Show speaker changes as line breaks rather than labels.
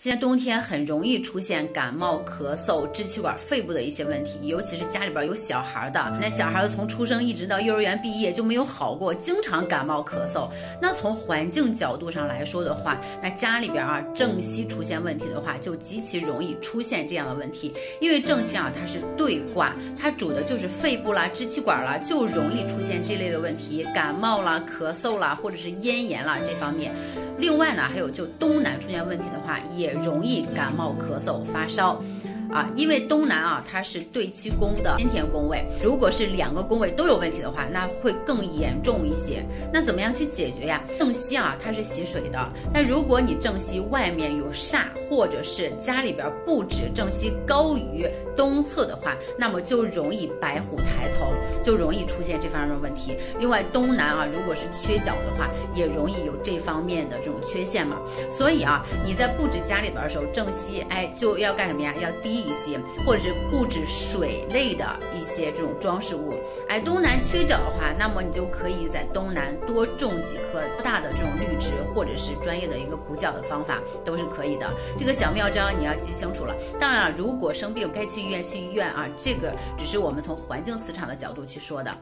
现在冬天很容易出现感冒、咳嗽、支气管、肺部的一些问题，尤其是家里边有小孩的，那小孩从出生一直到幼儿园毕业就没有好过，经常感冒咳嗽。那从环境角度上来说的话，那家里边正西出现问题的话，就极其容易出现这样的问题。因为正西它是兑卦，它主的就是肺部啦、支气管啦，就容易出现这类的问题，感冒啦、咳嗽啦，或者是咽炎啦这方面。另外呢，还有就东南出现问题的话，也容易感冒、咳嗽、发烧。因为东南它是对七宫的先天宫位，如果是2个宫位都有问题的话，那会更严重一些。那怎么样去解决呀？正西它是喜水的，但如果你正西外面有煞，或者是家里边布置正西高于东侧的话，那么就容易白虎抬头，就容易出现这方面的问题。另外东南如果是缺角的话，也容易有这方面的这种缺陷嘛。所以你在布置家里边的时候，正西就要干什么呀？要低一些，或者是布置水类的一些这种装饰物。东南缺角的话，那么你就可以在东南多种几棵大的这种绿植，或者是专业的一个补角的方法都是可以的。这个小妙招你要记清楚了。当然了，如果生病该去医院去医院这个只是我们从环境磁场的角度去说的。